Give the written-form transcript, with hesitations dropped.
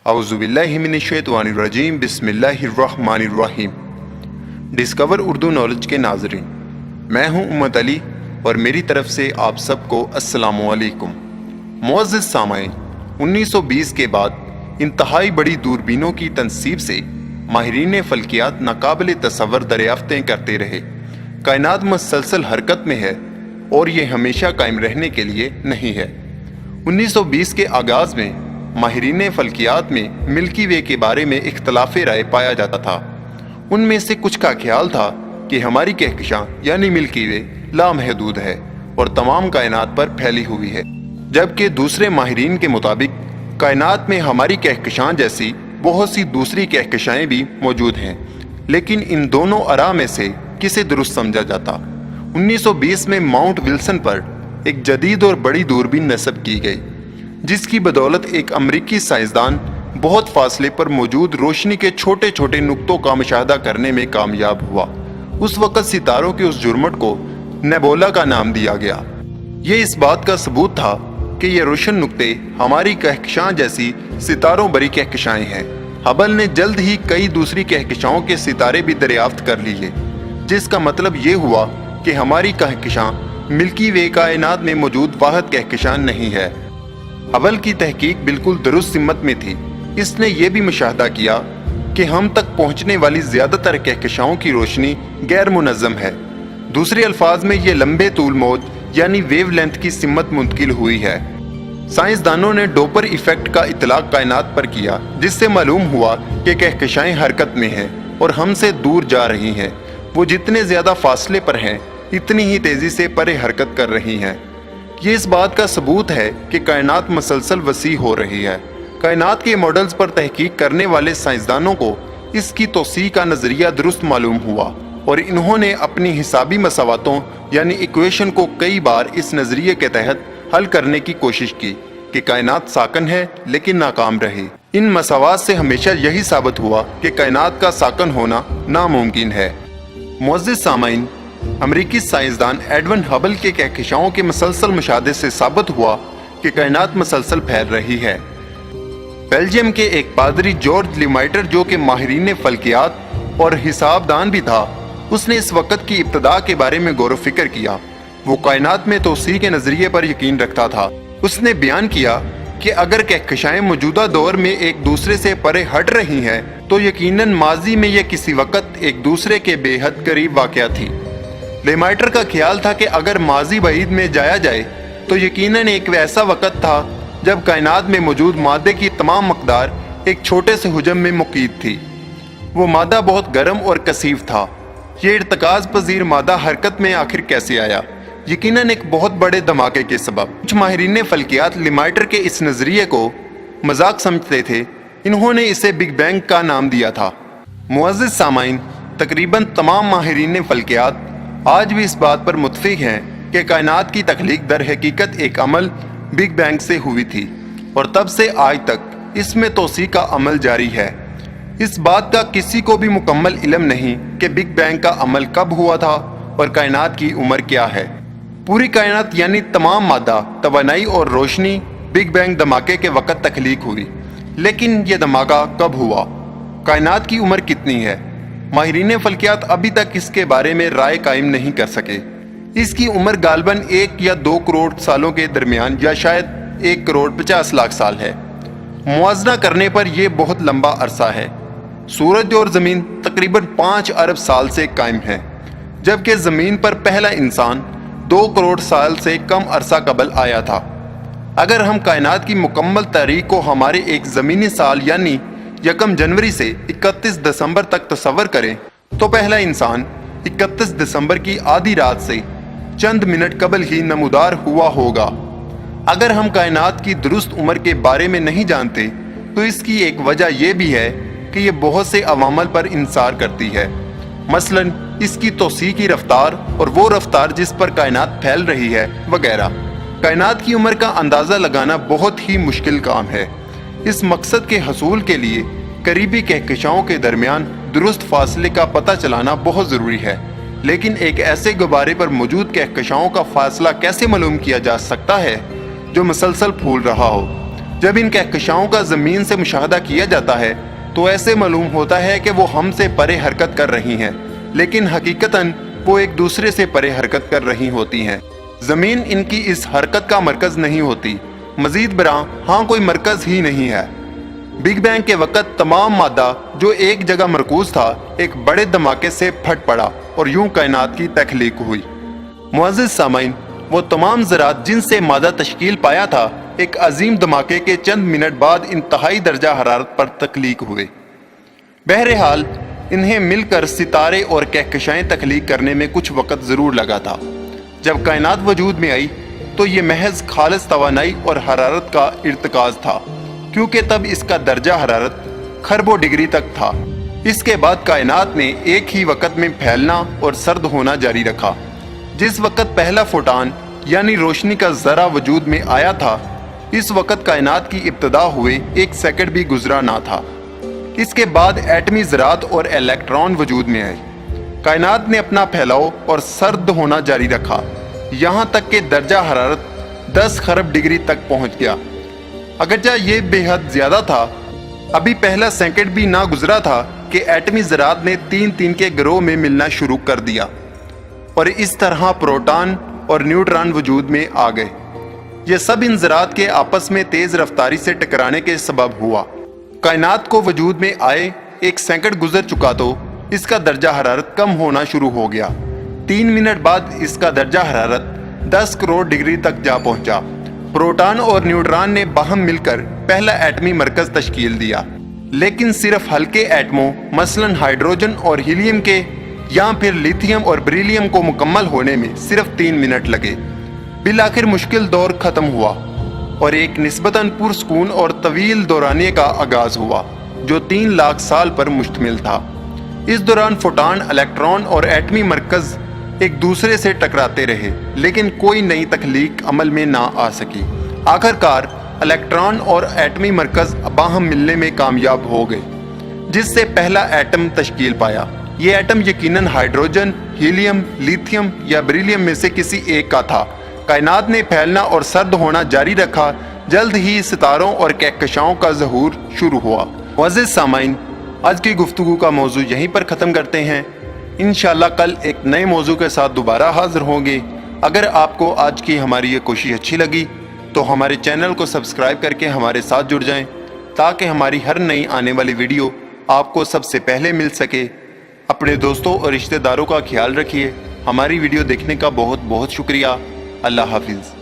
اعوذ باللہ من الشیطان الرجیم بسم اللہ الرحمن الرحیم۔ ڈسکور اردو نالج کے ناظرین، میں ہوں امت علی اور میری طرف سے آپ سب کو السلام علیکم۔ معزز سامعین، 1920 کے بعد انتہائی بڑی دوربینوں کی تنصیب سے ماہرین فلکیات ناقابل تصور دریافتیں کرتے رہے۔ کائنات مسلسل حرکت میں ہے اور یہ ہمیشہ قائم رہنے کے لیے نہیں ہے۔ 1920 کے آغاز میں ماہرین فلکیات میں ملکی وے کے بارے میں اختلاف رائے پایا جاتا تھا۔ ان میں سے کچھ کا خیال تھا کہ ہماری کہکشاں یعنی ملکی وے لامحدود ہے اور تمام کائنات پر پھیلی ہوئی ہے، جبکہ دوسرے ماہرین کے مطابق کائنات میں ہماری کہکشاں جیسی بہت سی دوسری کہکشائیں بھی موجود ہیں، لیکن ان دونوں آراء میں سے کسے درست سمجھا جاتا؟ 1920 میں ماؤنٹ ولسن پر ایک جدید اور بڑی دوربین نصب کی گئی، جس کی بدولت ایک امریکی سائنسدان بہت فاصلے پر موجود روشنی کے چھوٹے چھوٹے نقطوں کا مشاہدہ کرنے میں کامیاب ہوا۔ اس وقت ستاروں کے اس جرمٹ کو نیبولا کا نام دیا گیا۔ یہ اس بات کا ثبوت تھا کہ یہ روشن نقطے ہماری کہکشاں جیسی ستاروں بری کہکشائیں ہیں۔ ہبل نے جلد ہی کئی دوسری کہکشاؤں کے ستارے بھی دریافت کر لیے، جس کا مطلب یہ ہوا کہ ہماری کہکشاں ملکی وے کائنات میں موجود واحد کہکشاں نہیں ہے۔ ہبل کی تحقیق بالکل درست سمت میں تھی۔ اس نے یہ بھی مشاہدہ کیا کہ ہم تک پہنچنے والی زیادہ تر کہکشاؤں کی روشنی غیر منظم ہے۔ دوسرے الفاظ میں یہ لمبے طول موج یعنی ویو لینتھ کی سمت منتقل ہوئی ہے۔ سائنسدانوں نے ڈوپر ایفیکٹ کا اطلاق کائنات پر کیا، جس سے معلوم ہوا کہ کہکشائیں حرکت میں ہیں اور ہم سے دور جا رہی ہیں۔ وہ جتنے زیادہ فاصلے پر ہیں اتنی ہی تیزی سے پرے حرکت کر رہی ہیں۔ یہ اس بات کا ثبوت ہے کہ کائنات مسلسل وسیع ہو رہی ہے۔ کائنات کے ماڈلز پر تحقیق کرنے والے سائنسدانوں کو اس کی توسیع کا نظریہ درست معلوم ہوا اور انہوں نے اپنی حسابی مساواتوں یعنی ایکویشن کو کئی بار اس نظریے کے تحت حل کرنے کی کوشش کی کہ کائنات ساکن ہے لیکن ناکام رہی۔ ان مساوات سے ہمیشہ یہی ثابت ہوا کہ کائنات کا ساکن ہونا ناممکن ہے۔ معزز سامعین، امریکی سائنسدان ایڈون ہبل کے کہکشاؤں کے مسلسل مشاہدے سے ثابت ہوا کہ کائنات مسلسل پھیل رہی ہے۔ بیلجیم کے ایک پادری جارج لیمائٹر، جو کہ ماہرین فلکیات اور حساب دان بھی تھا، اس نے اس وقت کی ابتدا کے بارے میں غور و فکر کیا۔ وہ کائنات میں توسیع کے نظریے پر یقین رکھتا تھا۔ اس نے بیان کیا کہ اگر کہکشائیں موجودہ دور میں ایک دوسرے سے پرے ہٹ رہی ہیں تو یقیناً ماضی میں یہ کسی وقت ایک دوسرے کے بے حد قریب واقع تھی۔ لیمائٹر کا خیال تھا کہ اگر ماضی بعید میں جایا جائے تو یقیناً ایک ویسا وقت تھا جب کائنات میں موجود مادے کی تمام مقدار ایک چھوٹے سے حجم میں مقید تھی۔ وہ مادہ بہت گرم اور کثیف تھا۔ یہ ارتکاز پذیر مادہ حرکت میں آخر کیسے آیا؟ یقیناً ایک بہت بڑے دھماکے کے سبب۔ کچھ ماہرین فلکیات لیمائٹر کے اس نظریے کو مذاق سمجھتے تھے۔ انہوں نے اسے بگ بینگ کا نام دیا تھا۔ معزز سامعین، تقریباً تمام ماہرین فلکیات آج بھی اس بات پر متفق ہیں کہ کائنات کی تخلیق در حقیقت ایک عمل بگ بینگ سے ہوئی تھی اور تب سے آج تک اس میں توسیع کا عمل جاری ہے۔ اس بات کا کسی کو بھی مکمل علم نہیں کہ بگ بینگ کا عمل کب ہوا تھا اور کائنات کی عمر کیا ہے۔ پوری کائنات یعنی تمام مادہ، توانائی اور روشنی بگ بینگ دھماکے کے وقت تخلیق ہوئی، لیکن یہ دھماکہ کب ہوا؟ کائنات کی عمر کتنی ہے؟ ماہرین فلکیات ابھی تک اس کے بارے میں رائے قائم نہیں کر سکے۔ اس کی عمر غالباً 1 یا 2 کروڑ سالوں کے درمیان یا شاید 1 کروڑ 50 لاکھ سال ہے۔ موازنہ کرنے پر یہ بہت لمبا عرصہ ہے۔ سورج اور زمین تقریباً 5 ارب سال سے قائم ہے، جبکہ زمین پر پہلا انسان 2 کروڑ سال سے کم عرصہ قبل آیا تھا۔ اگر ہم کائنات کی مکمل تاریخ کو ہمارے ایک زمینی سال یعنی 1 جنوری سے 31 دسمبر تک تصور کریں تو پہلا انسان 31 دسمبر کی آدھی رات سے چند منٹ قبل ہی نمودار ہوا ہوگا۔ اگر ہم کائنات کی درست عمر کے بارے میں نہیں جانتے تو اس کی ایک وجہ یہ بھی ہے کہ یہ بہت سے عوامل پر انحصار کرتی ہے، مثلاً اس کی توسیع کی رفتار اور وہ رفتار جس پر کائنات پھیل رہی ہے وغیرہ۔ کائنات کی عمر کا اندازہ لگانا بہت ہی مشکل کام ہے۔ اس مقصد کے حصول کے لیے قریبی کہکشاؤں کے درمیان درست فاصلے کا پتہ چلانا بہت ضروری ہے، لیکن ایک ایسے غبارے پر موجود کہکشاؤں کا فاصلہ کیسے معلوم کیا جا سکتا ہے جو مسلسل پھول رہا ہو؟ جب ان کہکشاؤں کا زمین سے مشاہدہ کیا جاتا ہے تو ایسے معلوم ہوتا ہے کہ وہ ہم سے پرے حرکت کر رہی ہیں، لیکن حقیقتاً وہ ایک دوسرے سے پرے حرکت کر رہی ہوتی ہیں۔ زمین ان کی اس حرکت کا مرکز نہیں ہوتی، مزید برآں ہاں کوئی مرکز ہی نہیں ہے۔ بگ بینگ کے وقت تمام مادہ جو ایک جگہ مرکوز تھا ایک بڑے دھماکے سے پھٹ پڑا اور یوں کائنات کی تخلیق ہوئی۔ معزز سامعین، وہ تمام ذرات جن سے مادہ تشکیل پایا تھا ایک عظیم دھماکے کے چند منٹ بعد انتہائی درجہ حرارت پر تخلیق ہوئے۔ بہرحال انہیں مل کر ستارے اور کہکشائیں تخلیق کرنے میں کچھ وقت ضرور لگا تھا۔ جب کائنات وجود میں آئی تو یہ محض خالص توانائی اور حرارت کا ارتکاز تھا، کیونکہ تب اس کا درجہ حرارت خربوں ڈگری تک تھا۔ اس کے بعد کائنات نے ایک ہی وقت میں پھیلنا اور سرد ہونا جاری رکھا۔ جس وقت پہلا فوٹان یعنی روشنی کا ذرہ وجود میں آیا تھا، اس وقت کائنات کی ابتدا ہوئے 1 سیکنڈ بھی گزرا نہ تھا۔ اس کے بعد ایٹمی ذرات اور الیکٹران وجود میں آئے۔ کائنات نے اپنا پھیلاؤ اور سرد ہونا جاری رکھا، یہاں تک کہ درجہ حرارت 10 خرب ڈگری تک پہنچ گیا۔ اگرچہ یہ بے حد زیادہ تھا، ابھی پہلا سیکنڈ بھی نہ گزرا تھا کہ ایٹمی ذرات نے 3 کے گروہ میں ملنا شروع کر دیا، اور اس طرح پروٹان اور نیوٹران وجود میں آ گئے۔ یہ سب ان ذرات کے آپس میں تیز رفتاری سے ٹکرانے کے سبب ہوا۔ کائنات کو وجود میں آئے 1 سیکنڈ گزر چکا تو اس کا درجہ حرارت کم ہونا شروع ہو گیا۔ 3 منٹ بعد اس کا درجہ حرارت 10 کروڑ ڈگری تک جا پہنچا۔ پروٹان اور نیوٹران نے باہم مل کر پہلا ایٹمی مرکز تشکیل دیا، لیکن صرف ہلکے ایٹموں مثلاً ہائیڈروجن اور ہیلیم کے یا پھر لیتھیم اور بریلیم کو مکمل ہونے میں صرف 3 منٹ لگے۔ بالآخر مشکل دور ختم ہوا اور ایک نسبتاً پرسکون اور طویل دورانیے کا آغاز ہوا جو 3 لاکھ سال پر مشتمل تھا۔ اس دوران فوٹان، الیکٹران اور ایٹمی مرکز ایک دوسرے سے ٹکراتے رہے، لیکن کوئی نئی تخلیق عمل میں نہ آ سکی۔ آخرکار الیکٹران اور ایٹمی مرکز باہم ملنے میں کامیاب ہو گئے، جس سے پہلا ایٹم تشکیل پایا۔ یہ ایٹم یقیناً ہائیڈروجن، ہیلیم، لیتھیم یا بریلیم میں سے کسی ایک کا تھا۔ کائنات نے پھیلنا اور سرد ہونا جاری رکھا۔ جلد ہی ستاروں اور کہکشاؤں کا ظہور شروع ہوا۔ معزز سامعین، آج کی گفتگو کا موضوع یہیں پر ختم کرتے ہیں۔ انشاءاللہ کل ایک نئے موضوع کے ساتھ دوبارہ حاضر ہوں گے۔ اگر آپ کو آج کی ہماری یہ کوشش اچھی لگی تو ہمارے چینل کو سبسکرائب کر کے ہمارے ساتھ جڑ جائیں، تاکہ ہماری ہر نئی آنے والی ویڈیو آپ کو سب سے پہلے مل سکے۔ اپنے دوستوں اور رشتہ داروں کا خیال رکھیے۔ ہماری ویڈیو دیکھنے کا بہت بہت شکریہ۔ اللہ حافظ۔